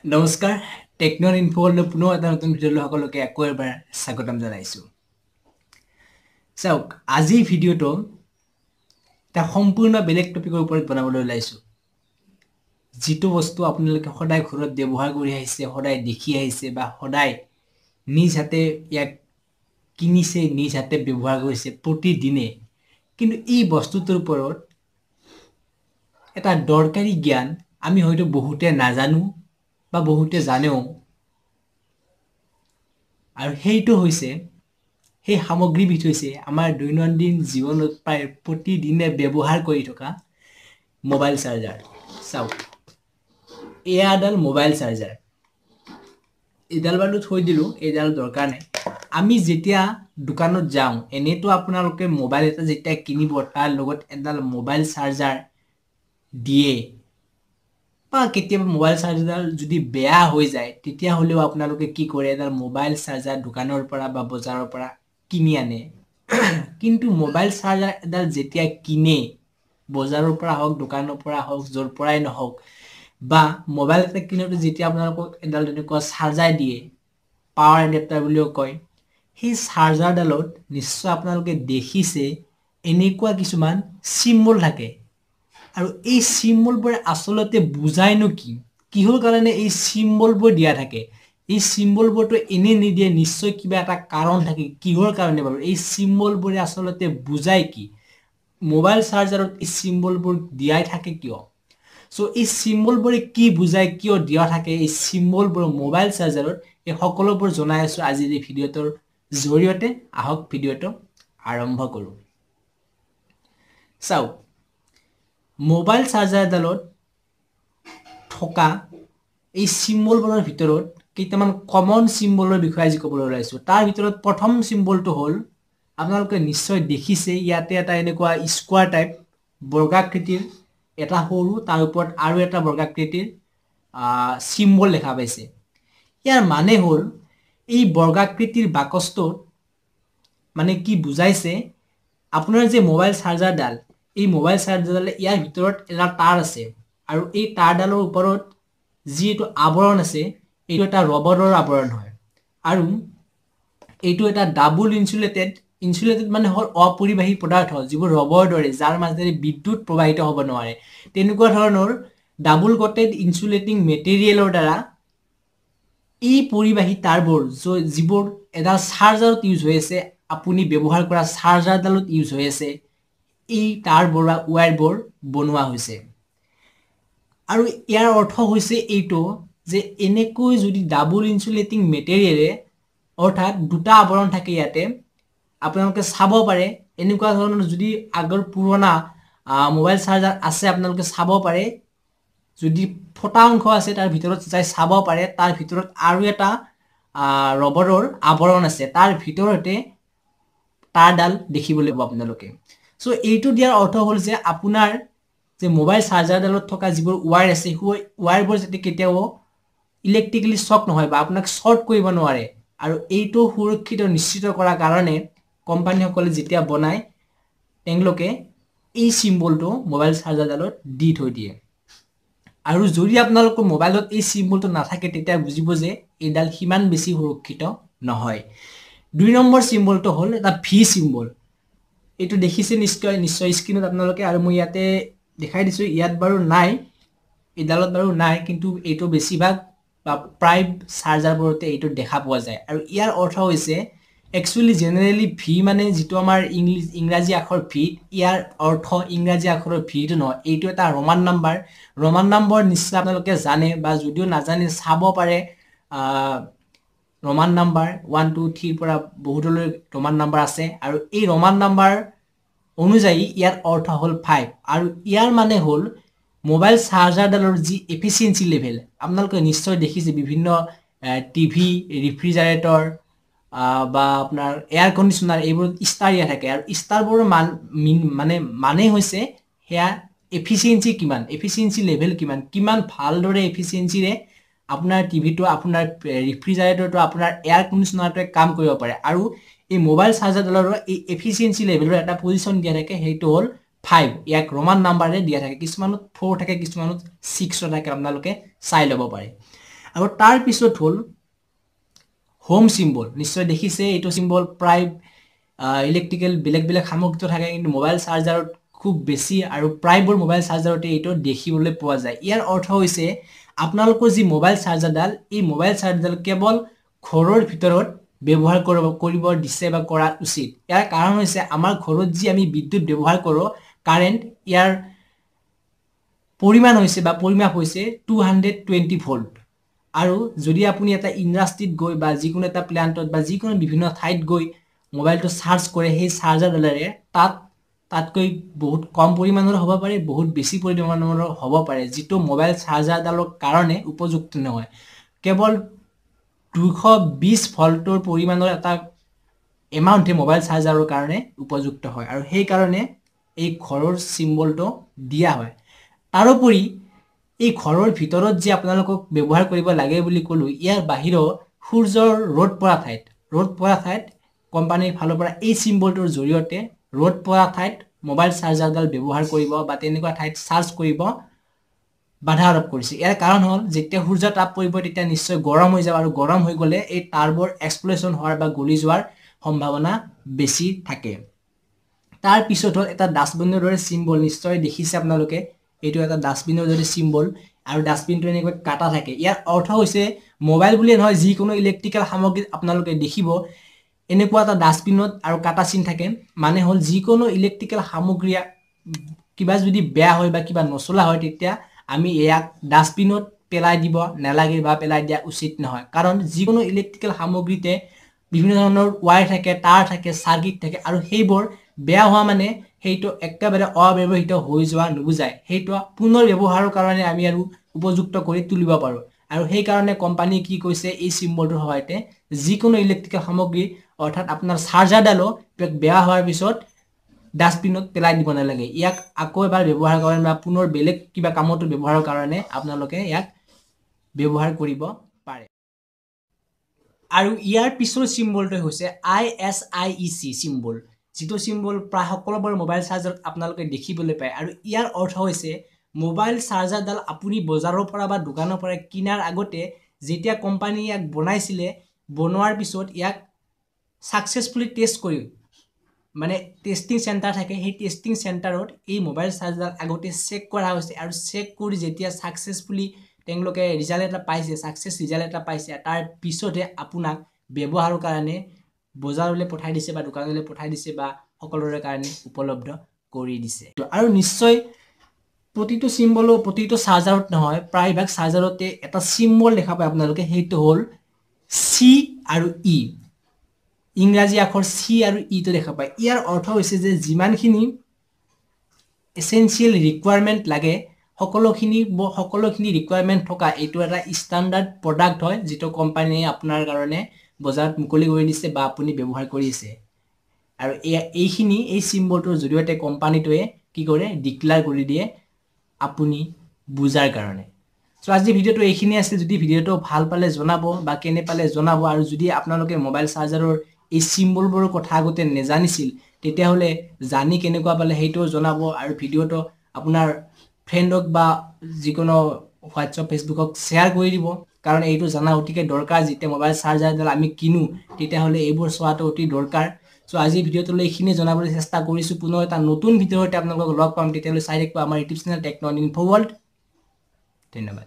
নমস্কাৰ টেকনৰ ইনফোলৈ পুনৰ এটা নতুন ভিডিঅ'লৈ সকলোকে আকৌ এবাৰ স্বাগতম জনাইছোঁ। চাওক আজিৰ ভিডিঅ'টো এটা সম্পূৰ্ণ বেলেগ টপিকৰ ওপৰত বনাবলৈ ওলাইছোঁ। যিটো বস্তু আপোনালোকে সদায় ঘৰত ব্যৱহাৰ কৰি আহিছে, সদায় দেখি আহিছে বা সদায় নিজ হাতে ইয়াক কিনিছে, নিজ হাতে ব্যৱহাৰ কৰিছে প্ৰতিদিনে, কিন্তু এই বস্তুটোৰ ওপৰত এটা দৰকাৰী জ্ঞান আমি হয়তো বহুতে নাজানো বা বহুতে জানেও, আৰু সেইটো হৈছে সেই সামগ্ৰীবিধ হৈছে আমাৰ দৈনন্দিন জীৱনত প্ৰায় প্ৰতিদিনে ব্যৱহাৰ কৰি থকা মোবাইল চাৰ্জাৰ। চাওক এয়া এডাল মোবাইল চাৰ্জাৰ, এইডাল বাৰু থৈ দিলোঁ, এইডাল দৰকাৰ নাই। আমি যেতিয়া দোকানত যাওঁ, এনেতো আপোনালোকে মোবাইল এটা যেতিয়া কিনিব তাৰ লগত এডাল মোবাইল চাৰ্জাৰ দিয়ে, বা কেতিয়াবা মোবাইল চাৰ্জাৰডাল যদি বেয়া হৈ যায় তেতিয়াহ'লেও আপোনালোকে কি কৰে, এডাল মোবাইল চাৰ্জাৰ দোকানৰ পৰা বা বজাৰৰ পৰা কিনি আনে। কিন্তু মোবাইল চাৰ্জাৰ এডাল যেতিয়া কিনে, বজাৰৰ পৰা হওক, দোকানৰ পৰা হওক, য'ৰ পৰাই নহওক, বা মোবাইল এটা কিনোতে যেতিয়া আপোনালোকক এডাল তেনেকুৱা চাৰ্জাৰ দিয়ে, পাৱাৰ এডাপ্টাৰ বুলিও কয়, সেই চাৰ্জাৰডালত নিশ্চয় আপোনালোকে দেখিছে এনেকুৱা কিছুমান চিম্বল থাকে। আৰু এই চিম্বলবোৰে আচলতে বুজায়নো কি, কিহৰ কাৰণে এই চিম্বলবোৰ দিয়া থাকে। এই চিম্বলবোৰটো এনে নিদিয়ে, নিশ্চয় কিবা এটা কাৰণ থাকে। কিহৰ কাৰণে বাৰু এই চিম্বলবোৰে আচলতে বুজায় কি, মোবাইল চাৰ্জাৰত এই চিম্বলবোৰ দিয়াই থাকে কিয়? চ' এই চিম্বলবোৰে কি বুজায়, কিয় দিয়া থাকে এই চিম্বলবোৰ মোবাইল চাৰ্জাৰত, এই সকলোবোৰ জনাই আছোঁ আজিৰ এই ভিডিঅ'টোৰ জৰিয়তে। আহক ভিডিঅ'টো আৰম্ভ কৰোঁ। চাওক মোবাইল চাৰ্জাৰডালত থকা এই চিম্বলবোৰৰ ভিতৰত কেইটামান কমন চিম্বলৰ বিষয়ে আজি ক'বলৈ ওলাইছোঁ। তাৰ ভিতৰত প্ৰথম চিম্বলটো হ'ল, আপোনালোকে নিশ্চয় দেখিছে ইয়াতে এটা এনেকুৱা স্কোৱাৰ টাইপ বৰ্গাকৃতিৰ এটা সৰু, তাৰ ওপৰত আৰু এটা বৰ্গাকৃতিৰ চিম্বল দেখা পাইছে। ইয়াৰ মানে হ'ল এই বৰ্গাকৃতিৰ বাকচটোত মানে কি বুজাইছে, আপোনাৰ যে মোবাইল চাৰ্জাৰডাল, এই মোবাইল চাৰ্জাৰডালে ইয়াৰ ভিতৰত এটা তাঁৰ আছে, আৰু এই তাঁৰডালৰ ওপৰত যি এইটো আৱৰণ আছে, এইটো এটা ৰবৰৰ আৱৰণ হয়। আৰু এইটো এটা ডাবল ইনচুলেটেড মানে হ'ল অপৰিবাহী পদাৰ্থ, যিবোৰ ৰবৰ দৰে, যাৰ মাজেৰে বিদ্যুৎ প্ৰবাহিত হ'ব নোৱাৰে। তেনেকুৱা ধৰণৰ ডাবল কোটেড ইনচুলেটিং মেটেৰিয়েলৰ দ্বাৰা এই পৰিবাহী তাঁৰবোৰ যিবোৰ এডাল চাৰ্জাৰত ইউজ হৈ আছে, আপুনি ব্যৱহাৰ কৰা চাৰ্জাৰডালত ইউজ হৈ আছে, এই তাঁৰবোৰ বা ৱায়াৰবোৰ বনোৱা হৈছে। আৰু ইয়াৰ অৰ্থ হৈছে এইটো যে এনেকৈ যদি ডাবল ইনচুলেটিং মেটেৰিয়েলে, অৰ্থাৎ দুটা আৱৰণ থাকে ইয়াতে, আপোনালোকে চাব পাৰে এনেকুৱা ধৰণৰ যদি আগৰ পুৰণা মোবাইল চাৰ্জাৰ আছে, আপোনালোকে চাব পাৰে, যদি ফটা অংশ আছে তাৰ ভিতৰত যাই চাব পাৰে, তাৰ ভিতৰত আৰু এটা ৰবৰৰ আৱৰণ আছে, তাৰ ভিতৰতে তাঁৰডাল দেখিবলৈ পাব আপোনালোকে। চ' এইটো দিয়াৰ অৰ্থ হ'ল যে আপোনাৰ যে মোবাইল চাৰ্জাৰডালত থকা যিবোৰ ৱায়াৰ আছে, সেই ৱায়াৰবোৰ যাতে কেতিয়াও ইলেক্ট্ৰিকেলি শ্বক নহয় বা আপোনাক শ্বৰ্ট কৰিব নোৱাৰে। আৰু এইটো সুৰক্ষিত নিশ্চিত কৰাৰ কাৰণে কোম্পানীসকলে যেতিয়া বনায়, তেওঁলোকে এই চিম্বলটো মোবাইল চাৰ্জাৰডালত দি থৈ দিয়ে। আৰু যদি আপোনালোকৰ মোবাইলত এই চিম্বলটো নাথাকে, তেতিয়া বুজিব যে এইডাল সিমান বেছি সুৰক্ষিত নহয়। 2 নম্বৰ চিম্বলটো হ'ল এটা ভি চিম্বল। এইটো দেখিছে নিশ্চয় স্ক্ৰীনত আপোনালোকে, আৰু মই ইয়াতে দেখাই দিছোঁ। ইয়াত বাৰু নাই, এইডালত বাৰু নাই, কিন্তু এইটো বেছিভাগ বা প্ৰায় চাৰ্জাৰবোৰতে এইটো দেখা পোৱা যায়। আৰু ইয়াৰ অৰ্থ হৈছে একচুৱেলি জেনেৰেলি ভি মানে যিটো আমাৰ ইংৰাজী আখৰ ভি, ইয়াৰ অৰ্থ ইংৰাজী আখৰৰ ভিটো নহয়, এইটো এটা ৰোমান নাম্বাৰ। ৰোমান নাম্বাৰ নিশ্চয় আপোনালোকে জানে, বা যদিও নাজানে চাব পাৰে। ৰোমান নাম্বাৰ 1 2 3 পৰা বহুতলৈ ৰোমান নাম্বাৰ আছে, আৰু এই ৰোমান নাম্বাৰ অনুযায়ী ইয়াৰ অৰ্থ হ'ল 5। আৰু ইয়াৰ মানে হ'ল মোবাইল চাৰ্জাৰডালৰ যি এফিচিয়েঞ্চি লেভেল, আপোনালোকে নিশ্চয় দেখিছে বিভিন্ন টিভি, ৰেফ্ৰিজাৰেটৰ বা আপোনাৰ এয়াৰ কণ্ডিশ্যনাৰ, এইবোৰত ষ্টাৰ দিয়া থাকে। আৰু ষ্টাৰবোৰৰ মানে হৈছে সেয়া এফিচিয়েঞ্চি কিমান, এফিচিয়েঞ্চি লেভেল কিমান ভালদৰে এফিচিয়েঞ্চিৰে আপোনাৰ টিভিটো, আপোনাৰ ৰেফ্ৰিজাৰেটৰটো, আপোনাৰ এয়াৰ কণ্ডিশ্যনাৰটোৱে কাম কৰিব পাৰে। আৰু এই মোবাইল চাৰ্জাৰডালৰো এই এফিচিয়েঞ্চি লেভেলৰ এটা পজিশ্যন দিয়া থাকে, সেইটো হ'ল 5। ইয়াক ৰোমান নাম্বাৰে দিয়া থাকে, কিছুমানত 4 থাকে, কিছুমানত 6 থাকে, আপোনালোকে চাই ল'ব পাৰে। আৰু তাৰ পিছত হ'ল হোম সিম্বল। নিশ্চয় দেখিছে এইটো সিম্বল প্ৰায় ইলেক্ট্ৰিকেল বেলেগ সামগ্ৰীটো থাকে, কিন্তু মোবাইল চাৰ্জাৰত খুব বেছি আৰু প্ৰায়বোৰ মোবাইল চাৰ্জাৰতে এইটো দেখিবলৈ পোৱা যায়। ইয়াৰ অৰ্থ হৈছে আপোনালোকৰ যি মোবাইল চাৰ্জাৰডাল, এই মোবাইল চাৰ্জাৰডাল কেৱল ঘৰৰ ভিতৰত ব্যৱহাৰ কৰিব দিছে বা কৰা উচিত। ইয়াৰ কাৰণ হৈছে আমাৰ ঘৰত যি আমি বিদ্যুৎ ব্যৱহাৰ কৰোঁ, কাৰেণ্ট, ইয়াৰ পৰিমাণ হৈছে বা পৰিমাপ হৈছে 220 ভোল্ট। আৰু যদি আপুনি এটা ইণ্ডাষ্ট্ৰিত গৈ বা যিকোনো এটা প্লান্টত বা যিকোনো বিভিন্ন ঠাইত গৈ মোবাইলটো চাৰ্জ কৰে, সেই চাৰ্জাৰডালেৰে তাতকৈ বহুত কম পৰিমাণৰ হ'ব পাৰে, বহুত বেছি পৰিমাণৰ হ'ব পাৰে, যিটো মোবাইল চাৰ্জাৰডালৰ কাৰণে উপযুক্ত নহয়। কেৱল 220 ভল্টৰ পৰিমাণৰ এটা এমাউণ্টে মোবাইল চাৰ্জাৰৰ কাৰণে উপযুক্ত হয়, আৰু সেইকাৰণে এই ঘৰৰ চিম্বলটো দিয়া হয়। তাৰোপৰি এই ঘৰৰ ভিতৰত যে আপোনালোকক ব্যৱহাৰ কৰিব লাগে বুলি ক'লো, ইয়াৰ বাহিৰেও সূৰ্যৰ ৰ'দ পৰা ঠাইত কোম্পানীৰ ফালৰ পৰা এই চিম্বলটোৰ জৰিয়তে ৰ'দ পৰা ঠাইত মোবাইল চাৰ্জাৰডাল ব্যৱহাৰ কৰিব বা তেনেকুৱা ঠাইত চাৰ্জ কৰিব বাধা আৰোপ কৰিছে। ইয়াৰ কাৰণ হ'ল যেতিয়া সূৰ্যৰ তাপ পৰিব তেতিয়া নিশ্চয় গৰম হৈ যাব, আৰু গৰম হৈ গ'লে এই তাঁৰবোৰ এক্সপ্ল'শ্যন হোৱাৰ বা গলি যোৱাৰ সম্ভাৱনা বেছি থাকে। তাৰ পিছত হ'ল এটা ডাষ্টবিনৰ দৰে চিম্বল। নিশ্চয় দেখিছে আপোনালোকে, এইটো এটা ডাষ্টবিনৰ দৰে চিম্বল, আৰু ডাষ্টবিনটো এনেকৈ কাটা থাকে। ইয়াৰ অৰ্থ হৈছে মোবাইল বুলিয়ে নহয়, যিকোনো ইলেক্ট্ৰিকেল সামগ্ৰীত আপোনালোকে দেখিব এনেকুৱা এটা ডাষ্টবিনত আৰু কাটা চিন থাকে। মানে হ'ল যিকোনো ইলেক্ট্ৰিকেল সামগ্ৰী কিবা যদি বেয়া হয় বা কিবা নচলা হয়, তেতিয়া আমি ইয়াক ডাষ্টবিনত পেলাই দিব নালাগে বা পেলাই দিয়া উচিত নহয়। কাৰণ যিকোনো ইলেক্ট্ৰিকেল সামগ্ৰীতে বিভিন্ন ধৰণৰ ৱায়াৰ থাকে, তাঁৰ থাকে, চাৰ্কিট থাকে, আৰু সেইবোৰ বেয়া হোৱা মানে সেইটো একেবাৰে অব্যৱহৃত হৈ যোৱা নুবুজায়। সেইটো পুনৰ ব্যৱহাৰৰ কাৰণে আমি আৰু উপযুক্ত কৰি তুলিব পাৰোঁ। আৰু সেইকাৰণে কোম্পানীয়ে কি কৈছে, এই চিম্বলটোৰ সহায়তে যিকোনো ইলেক্ট্ৰিকেল সামগ্ৰী অৰ্থাৎ আপোনাৰ চাৰ্জাৰডালো বেয়া হোৱাৰ পিছত ডাষ্টবিনত পেলাই দিব নালাগে। ইয়াক আকৌ এবাৰ ব্যৱহাৰ কাৰণে বা পুনৰ বেলেগ কিবা কামতো ব্যৱহাৰৰ কাৰণে আপোনালোকে ইয়াক ব্যৱহাৰ কৰিব পাৰে। আৰু ইয়াৰ পিছৰ চিম্বলটো হৈছে ISIEC চিম্বল, যিটো চিম্বল প্ৰায় সকলোবোৰ মোবাইল চাৰ্জাৰত আপোনালোকে দেখিবলৈ পায়। আৰু ইয়াৰ অৰ্থ হৈছে মোবাইল চাৰ্জাৰডাল আপুনি বজাৰৰ পৰা বা দোকানৰ পৰা কিনাৰ আগতে যেতিয়া কোম্পানীয়ে ইয়াক বনাইছিলে, বনোৱাৰ পিছত ইয়াক ছাকচেছফুলি টেষ্ট কৰি, মানে টেষ্টিং চেণ্টাৰ থাকে, সেই টেষ্টিং চেণ্টাৰত এই মোবাইল চাৰ্জাৰডাল আগতে চেক কৰা হৈছে, আৰু চেক কৰি যেতিয়া ছাকচেছফুলি তেওঁলোকে ৰিজাল্ট এটা পাইছে, ছাকচেছ ৰিজাল্ট এটা পাইছে, তাৰ পিছতহে আপোনাক ব্যৱহাৰৰ কাৰণে বজাৰলৈ পঠাই দিছে বা দোকানলৈ পঠাই দিছে বা সকলোৰে কাৰণে উপলব্ধ কৰি দিছে। আৰু নিশ্চয় প্ৰতিটো চিম্বলো প্ৰতিটো চাৰ্জাৰত নহয়, প্ৰায়ভাগ চাৰ্জাৰতে এটা চিম্বল দেখা পায় আপোনালোকে, সেইটো হ'ল C আৰু E। ইংৰাজী আখৰ C আৰু ইটো দেখা পায়। ইয়াৰ অৰ্থ হৈছে যে যিমানখিনি এচেঞ্চিয়েল ৰিকুৱাৰমেণ্ট লাগে, সকলোখিনি ৰিকুৱাৰমেণ্ট থকা এইটো এটা ষ্টেণ্ডাৰ্ড প্ৰডাক্ট হয়, যিটো কোম্পানীয়ে আপোনাৰ কাৰণে বজাৰত মুকলি কৰি দিছে বা আপুনি ব্যৱহাৰ কৰি আছে। আৰু এই চিম্বলটোৰ জৰিয়তে কোম্পানীটোৱে কি কৰে, ডিক্লেয়াৰ কৰি দিয়ে আপুনি বুজাৰ কাৰণে। চ' আজি ভিডিঅ'টো এইখিনি আছিল। যদি ভিডিঅ'টো ভাল পালে জনাব বা কেনে পালে জনাব, আৰু যদি আপোনালোকে মোবাইল চাৰ্জাৰৰ এই চিম্বলবোৰৰ কথা আগতে নেজানিছিল, তেতিয়াহ'লে জানি কেনেকুৱা পালে সেইটোও জনাব। আৰু ভিডিঅ'টো আপোনাৰ ফ্ৰেণ্ডক বা যিকোনো হোৱাটছআপ, ফেচবুকক শ্বেয়াৰ কৰি দিব, কাৰণ এইটো জনা অতিকে দৰকাৰ। যেতিয়া মোবাইল চাৰ্জাৰডাল আমি কিনো, তেতিয়াহ'লে এইবোৰ চোৱাটো অতি দৰকাৰ। চ' আজি ভিডিঅ'টোলৈ এইখিনি জনাবলৈ চেষ্টা কৰিছোঁ। পুনৰ এটা নতুন ভিডিঅ'তে আপোনালোকক লগ পাম, তেতিয়ালৈ চাই থাকিব আমাৰ YouTube channel taken info world. ধন্যবাদ।